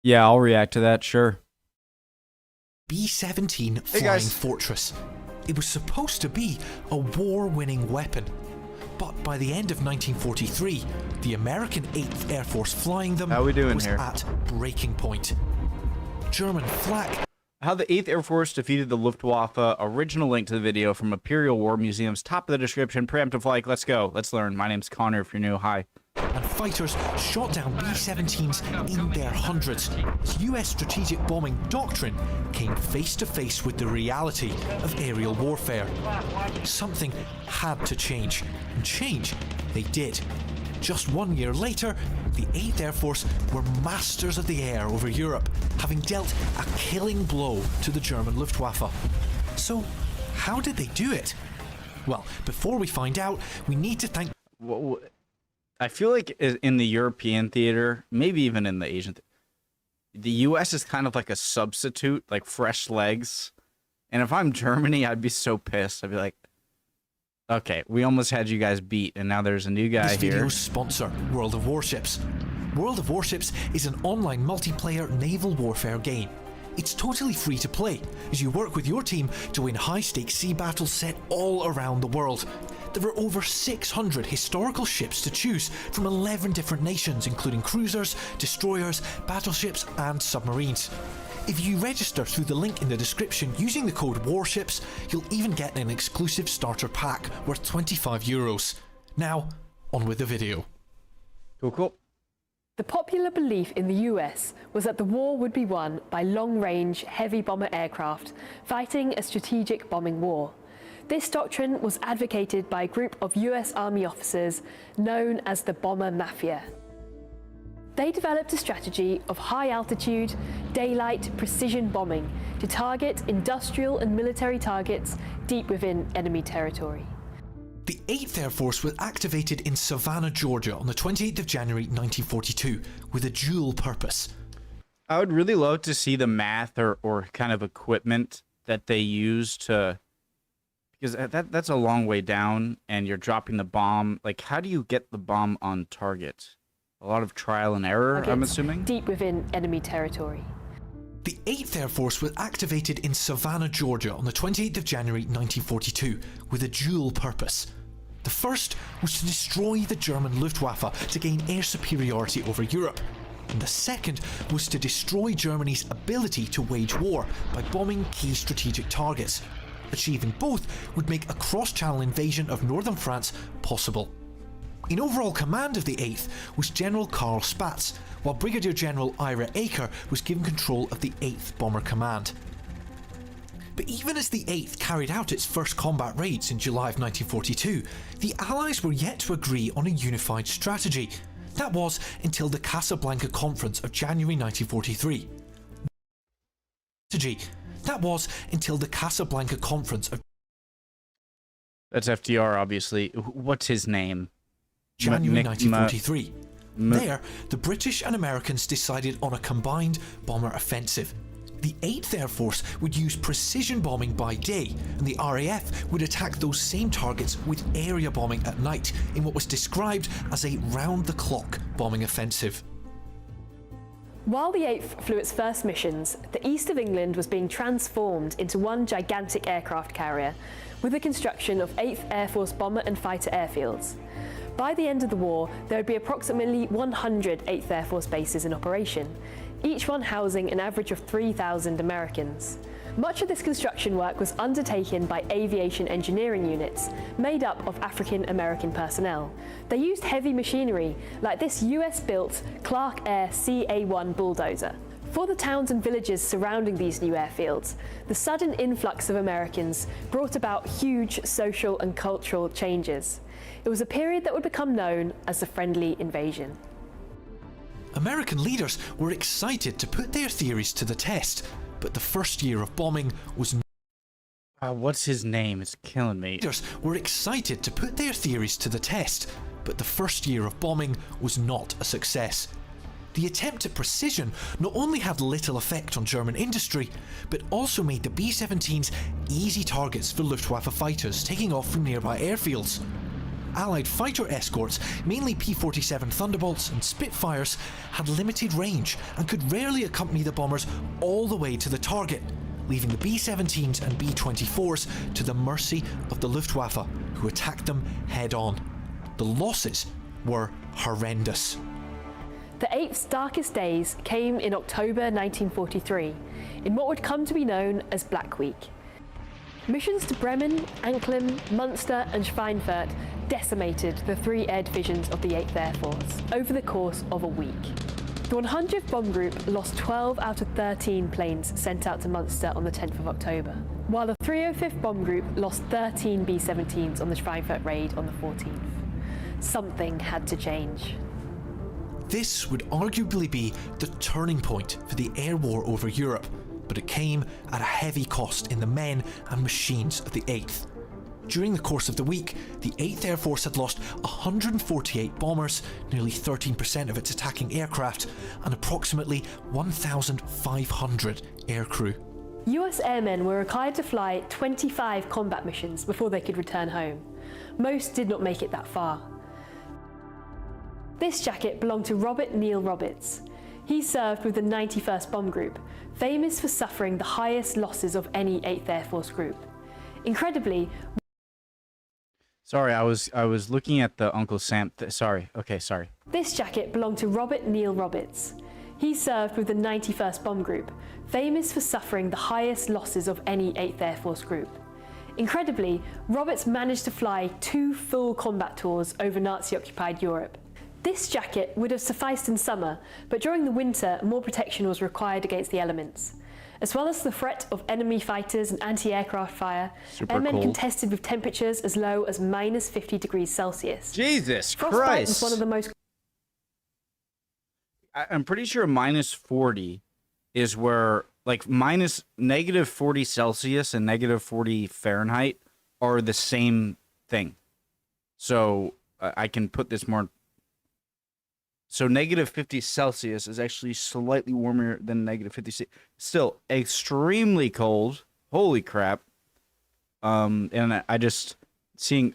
Yeah, I'll react to that, sure. B-17 Flying Fortress. It was supposed to be a war-winning weapon. But by the end of 1943, the American 8th Air Force flying them was at breaking point. German flak. How the 8th Air Force defeated the Luftwaffe. Original link to the video from Imperial War Museum's top of the description. Preemptive like, let's go. Let's learn. My name's Connor if you're new. Hi. And fighters shot down B-17s in their hundreds. US strategic bombing doctrine came face to face with the reality of aerial warfare. Something had to change, and change they did. Just 1 year later, the 8th Air Force were masters of the air over Europe, having dealt a killing blow to the German Luftwaffe. So, how did they do it? Well, before we find out, we need to thank... I feel like in the European theater, maybe even in the Asian the US is kind of like a substitute, like fresh legs. And if I'm Germany, I'd be so pissed. I'd be like, okay, we almost had you guys beat, and now there's a new guy here. This video's sponsor, World of Warships. World of Warships is an online multiplayer naval warfare game. It's totally free to play, as you work with your team to win high-stakes sea battles set all around the world. There are over 600 historical ships to choose from 11 different nations, including cruisers, destroyers, battleships, and submarines. If you register through the link in the description using the code WARSHIPS, you'll even get an exclusive starter pack worth €25. Now, on with the video. Cool. The popular belief in the US was that the war would be won by long-range, heavy bomber aircraft fighting a strategic bombing war. This doctrine was advocated by a group of US Army officers known as the Bomber Mafia. They developed a strategy of high-altitude, daylight, precision bombing to target industrial and military targets deep within enemy territory. The 8th Air Force was activated in Savannah, Georgia on the 28th of January 1942 with a dual purpose. I would really love to see the math or kind of equipment that they use to... Because that's a long way down, and you're dropping the bomb. Like, how do you get the bomb on target? A lot of trial and error, I'm assuming? Deep within enemy territory. The 8th Air Force was activated in Savannah, Georgia on the 28th of January 1942 with a dual purpose. The first was to destroy the German Luftwaffe to gain air superiority over Europe. And the second was to destroy Germany's ability to wage war by bombing key strategic targets. Achieving both would make a cross-channel invasion of northern France possible. In overall command of the 8th was General Karl Spatz, while Brigadier General Ira Aker was given control of the 8th Bomber Command. But even as the 8th carried out its first combat raids in July of 1942, the Allies were yet to agree on a unified strategy. That was until the Casablanca Conference of January 1943. That's FDR, obviously. What's his name? January 1943. There, the British and Americans decided on a combined bomber offensive. The 8th Air Force would use precision bombing by day, and the RAF would attack those same targets with area bombing at night in what was described as a round-the-clock bombing offensive. While the 8th flew its first missions, the east of England was being transformed into one gigantic aircraft carrier, with the construction of 8th Air Force bomber and fighter airfields. By the end of the war, there would be approximately 100 8th Air Force bases in operation, each one housing an average of 3,000 Americans. Much of this construction work was undertaken by aviation engineering units, made up of African American personnel. They used heavy machinery, like this US-built Clark Air CA-1 bulldozer. For the towns and villages surrounding these new airfields, the sudden influx of Americans brought about huge social and cultural changes. It was a period that would become known as the Friendly Invasion. American leaders were excited to put their theories to the test, but the first year of bombing was what's his name? It's killing me. Leaders were excited to put their theories to the test, but the first year of bombing was not a success. The attempt at precision not only had little effect on German industry, but also made the B-17s easy targets for Luftwaffe fighters taking off from nearby airfields. Allied fighter escorts, mainly P-47 Thunderbolts and Spitfires, had limited range and could rarely accompany the bombers all the way to the target, leaving the B-17s and B-24s to the mercy of the Luftwaffe, who attacked them head-on. The losses were horrendous. The 8th's darkest days came in October 1943, in what would come to be known as Black Week. Missions to Bremen, Anklam, Munster and Schweinfurt decimated the 3 air divisions of the 8th Air Force over the course of a week. The 100th Bomb Group lost 12 out of 13 planes sent out to Munster on the 10th of October, while the 305th Bomb Group lost 13 B-17s on the Schweinfurt raid on the 14th. Something had to change. This would arguably be the turning point for the air war over Europe, but it came at a heavy cost in the men and machines of the 8th. During the course of the week, the 8th Air Force had lost 148 bombers, nearly 13% of its attacking aircraft, and approximately 1,500 aircrew. US airmen were required to fly 25 combat missions before they could return home. Most did not make it that far. This jacket belonged to Robert Neil Roberts. He served with the 91st Bomb Group, famous for suffering the highest losses of any 8th Air Force group. Incredibly... Sorry, I was looking at the Uncle Sam... sorry. This jacket belonged to Robert Neil Roberts. He served with the 91st Bomb Group, famous for suffering the highest losses of any 8th Air Force group. Incredibly, Roberts managed to fly 2 full combat tours over Nazi-occupied Europe. This jacket would have sufficed in summer, but during the winter, more protection was required against the elements. As well as the threat of enemy fighters and anti-aircraft fire, airmen contested with temperatures as low as minus 50 degrees Celsius. Jesus Frostbite Christ! was one of the most... I'm pretty sure minus 40 is where, like, negative 40 Celsius and negative 40 Fahrenheit are the same thing. So I can put this more... So negative 50 Celsius is actually slightly warmer than negative 50. Still extremely cold. Holy crap. And I just... Seeing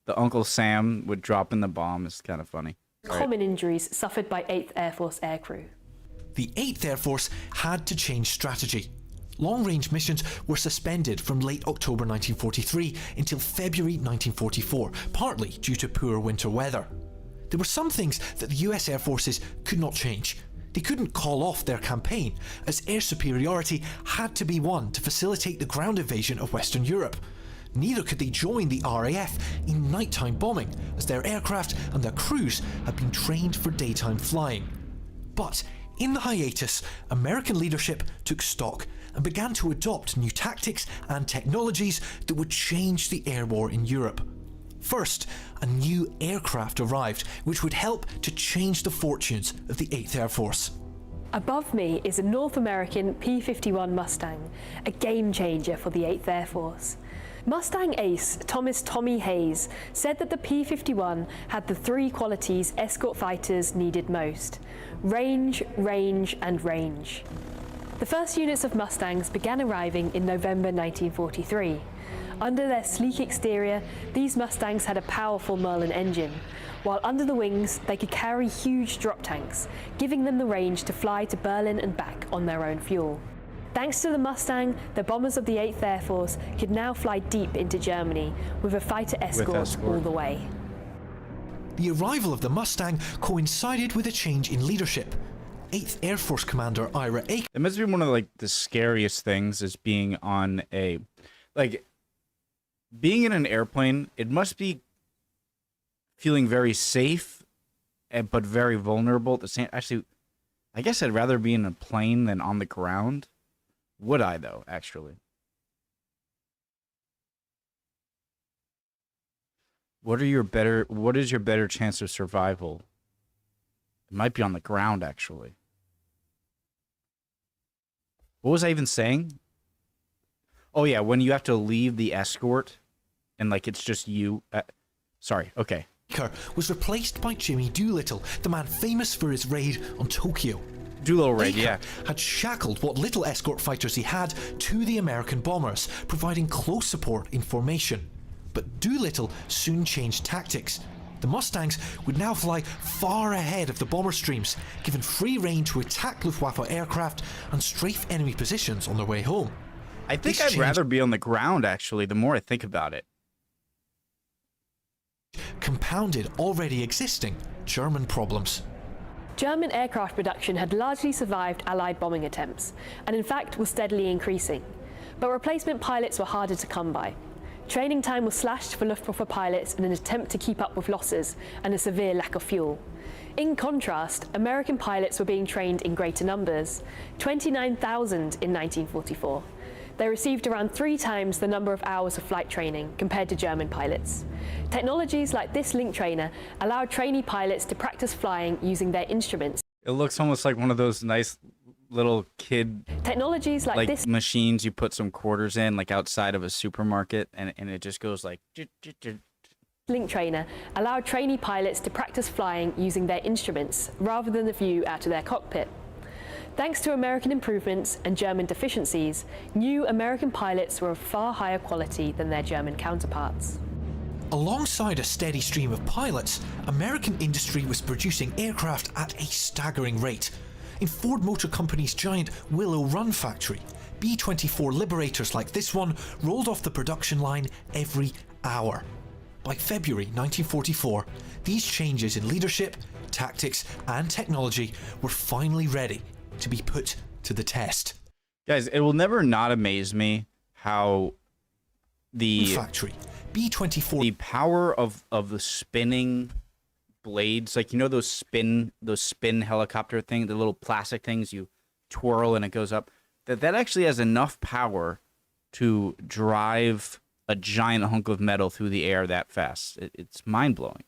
the Uncle Sam would drop in the bomb is kind of funny. Common injuries suffered by 8th Air Force aircrew. The 8th Air Force had to change strategy. Long-range missions were suspended from late October 1943 until February 1944, partly due to poor winter weather. There were some things that the US Air Forces could not change. They couldn't call off their campaign, as air superiority had to be won to facilitate the ground invasion of Western Europe. Neither could they join the RAF in nighttime bombing, as their aircraft and their crews had been trained for daytime flying. But in the hiatus, American leadership took stock and began to adopt new tactics and technologies that would change the air war in Europe. First, a new aircraft arrived, which would help to change the fortunes of the 8th Air Force. Above me is a North American P-51 Mustang, a game changer for the 8th Air Force. Mustang ace Thomas "Tommy" Hayes said that the P-51 had the 3 qualities escort fighters needed most: range, range, and range. The first units of Mustangs began arriving in November 1943. Under their sleek exterior, these Mustangs had a powerful Merlin engine, while under the wings they could carry huge drop tanks, giving them the range to fly to Berlin and back on their own fuel. Thanks to the Mustang, the bombers of the 8th Air Force could now fly deep into Germany with a fighter escort all the way. The arrival of the Mustang coincided with a change in leadership. 8th Air Force Commander Ira Aker... It must be one of, like, the scariest things is being on a... Like, being in an airplane, it must be feeling very safe, but very vulnerable at the same... Actually, I guess I'd rather be in a plane than on the ground. Would I, though, actually? What is your better chance of survival? It might be on the ground, actually. What was I even saying? Oh, yeah, when you have to leave the escort and, like, it's just you. Sorry, okay. Was replaced by Jimmy Doolittle, the man famous for his raid on Tokyo. Doolittle raid, yeah. Had shackled what little escort fighters he had to the American bombers, providing close support in formation. But Doolittle soon changed tactics. The Mustangs would now fly far ahead of the bomber streams, given free rein to attack Luftwaffe aircraft and strafe enemy positions on their way home. I think I'd rather be on the ground, actually, the more I think about it. Compounded already existing German problems. German aircraft production had largely survived Allied bombing attempts, and in fact was steadily increasing. But replacement pilots were harder to come by. Training time was slashed for Luftwaffe pilots in an attempt to keep up with losses and a severe lack of fuel. In contrast, American pilots were being trained in greater numbers, 29,000 in 1944. They received around 3 times the number of hours of flight training compared to German pilots. Technologies like this link trainer allowed trainee pilots to practice flying using their instruments. It looks almost like one of those nice little kid Technologies like this machines you put some quarters in, like outside of a supermarket, and it just goes like. Link trainer allowed trainee pilots to practice flying using their instruments rather than the view out of their cockpit. Thanks to American improvements and German deficiencies, new American pilots were of far higher quality than their German counterparts. Alongside a steady stream of pilots, American industry was producing aircraft at a staggering rate. In Ford Motor Company's giant Willow Run factory, B-24 Liberators like this one rolled off the production line every hour. By February 1944, these changes in leadership, tactics and technology were finally ready to be put to the test. Guys, it will never not amaze me how the factory B-24 the power of the spinning blades, like, you know, those spin helicopter thing, the little plastic things you twirl and it goes up, that actually has enough power to drive a giant hunk of metal through the air that fast. It's mind-blowing.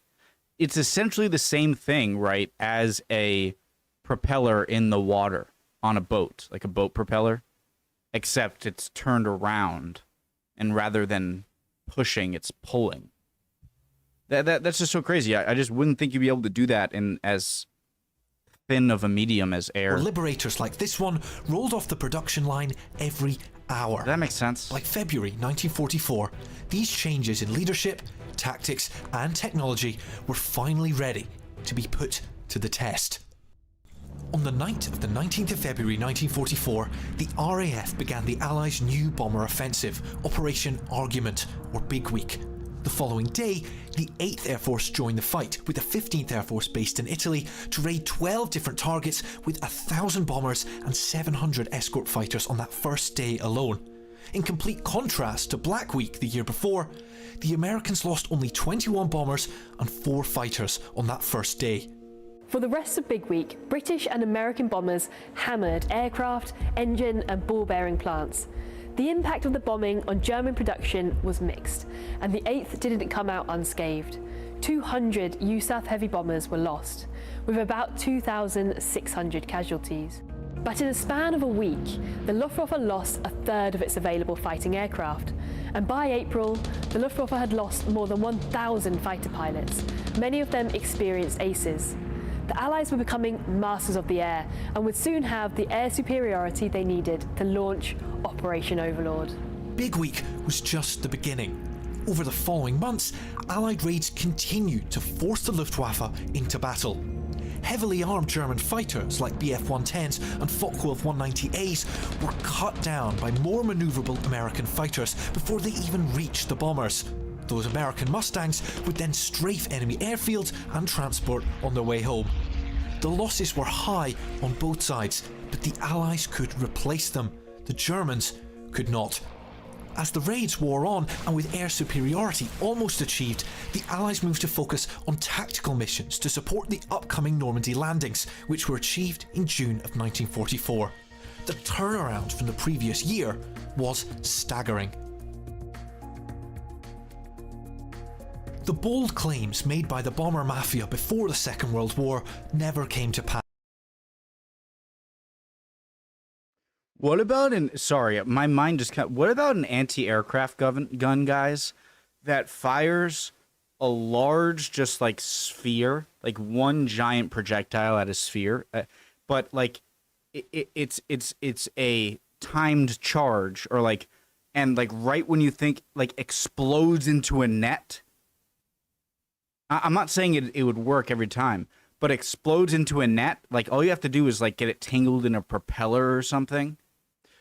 It's essentially the same thing, right, as a propeller in the water on a boat, like a boat propeller, except it's turned around, and rather than pushing, it's pulling. That's just so crazy. I just wouldn't think you'd be able to do that in as thin of a medium as air. Liberators like this one rolled off the production line every hour. That makes sense. By February 1944, these changes in leadership, tactics and technology were finally ready to be put to the test. On the night of the 19th of February 1944, the RAF began the Allies' new bomber offensive, Operation Argument, or Big Week. The following day, the 8th Air Force joined the fight with the 15th Air Force based in Italy to raid 12 different targets with 1,000 bombers and 700 escort fighters on that first day alone. In complete contrast to Black Week the year before, the Americans lost only 21 bombers and 4 fighters on that first day. For the rest of Big Week, British and American bombers hammered aircraft, engine and ball bearing plants. The impact of the bombing on German production was mixed, and the 8th didn't come out unscathed. 200 USAF heavy bombers were lost, with about 2,600 casualties. But in a span of a week, the Luftwaffe lost a third of its available fighting aircraft, and by April, the Luftwaffe had lost more than 1,000 fighter pilots, many of them experienced aces. The Allies were becoming masters of the air and would soon have the air superiority they needed to launch Operation Overlord. Big Week was just the beginning. Over the following months, Allied raids continued to force the Luftwaffe into battle. Heavily armed German fighters like Bf-110s and Focke-Wulf 190As were cut down by more manoeuvrable American fighters before they even reached the bombers. Those American Mustangs would then strafe enemy airfields and transport on their way home. The losses were high on both sides, but the Allies could replace them. The Germans could not. As the raids wore on, and with air superiority almost achieved, the Allies moved to focus on tactical missions to support the upcoming Normandy landings, which were achieved in June of 1944. The turnaround from the previous year was staggering. The bold claims made by the bomber mafia before the Second World War never came to pass. What about sorry, my mind just what about an anti-aircraft gun, guys, that fires a large, just like sphere, like one giant projectile at a sphere, but like it's a timed charge, or like, and like right when you think like explodes into a net. I'm not saying it would work every time, but explodes into a net. Like all you have to do is like get it tangled in a propeller or something.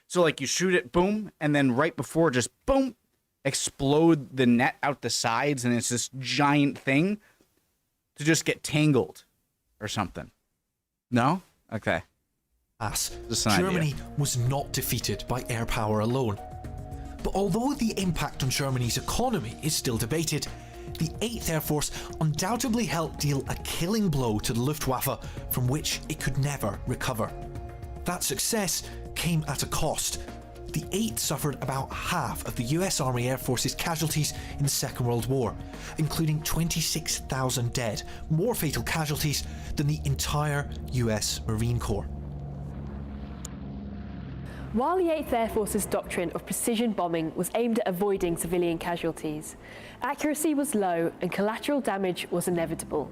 So like you shoot it, boom, and then right before just boom, explode the net out the sides, and it's this giant thing to just get tangled or something. No? Okay. Just an Germany idea. was not defeated by air power alone. But although the impact on Germany's economy is still debated, the 8th Air Force undoubtedly helped deal a killing blow to the Luftwaffe from which it could never recover. That success came at a cost. The 8th suffered about half of the US Army Air Force's casualties in the Second World War, including 26,000 dead, more fatal casualties than the entire US Marine Corps. While the 8th Air Force's doctrine of precision bombing was aimed at avoiding civilian casualties, accuracy was low and collateral damage was inevitable.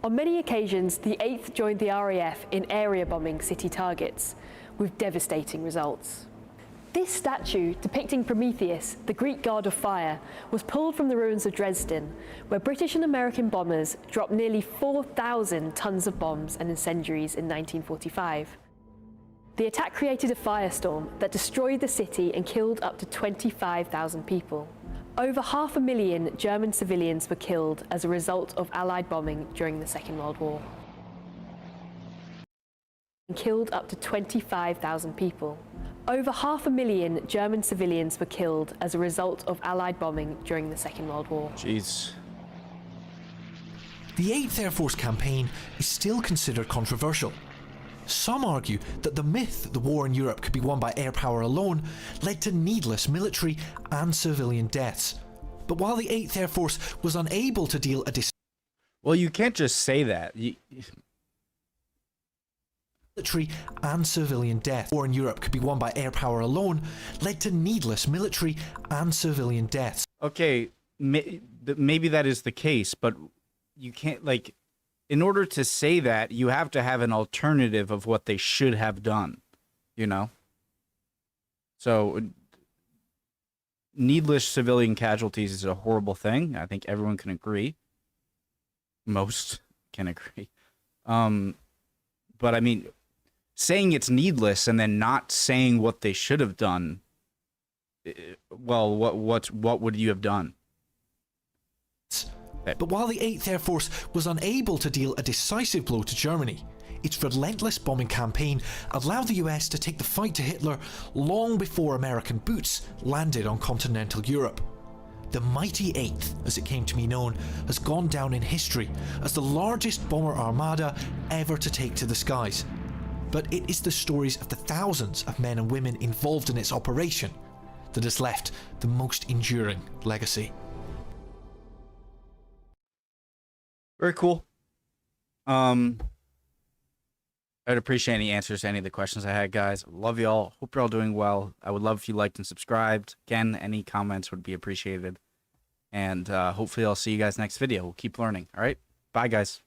On many occasions, the 8th joined the RAF in area bombing city targets, with devastating results. This statue, depicting Prometheus, the Greek god of fire, was pulled from the ruins of Dresden, where British and American bombers dropped nearly 4,000 tons of bombs and incendiaries in 1945. The attack created a firestorm that destroyed the city and killed up to 25,000 people. Over 500,000 German civilians were killed as a result of Allied bombing during the Second World War. And killed up to 25,000 people. Over 500,000 German civilians were killed as a result of Allied bombing during the Second World War. Jeez. The 8th Air Force campaign is still considered controversial. Some argue that the myth that the war in Europe could be won by air power alone led to needless military and civilian deaths. But while the 8th Air Force was unable to deal a Well, you can't just say that. military and civilian death, war in Europe could be won by air power alone, led to needless military and civilian deaths. Okay, maybe that is the case, but you can't, like, in order to say that, you have to have an alternative of what they should have done, you know? So, needless civilian casualties is a horrible thing. I think everyone can agree. Most can agree. But I mean, saying it's needless and then not saying what they should have done, well, what would you have done? But while the 8th Air Force was unable to deal a decisive blow to Germany, its relentless bombing campaign allowed the US to take the fight to Hitler long before American boots landed on continental Europe. The mighty 8th, as it came to be known, has gone down in history as the largest bomber armada ever to take to the skies. But it is the stories of the thousands of men and women involved in its operation that has left the most enduring legacy. Very cool. I'd appreciate any answers to any of the questions I had, guys. Love y'all. Hope you're all doing well. I would love if you liked and subscribed. Again, any comments would be appreciated. And hopefully I'll see you guys next video. We'll keep learning. All right? Bye, guys.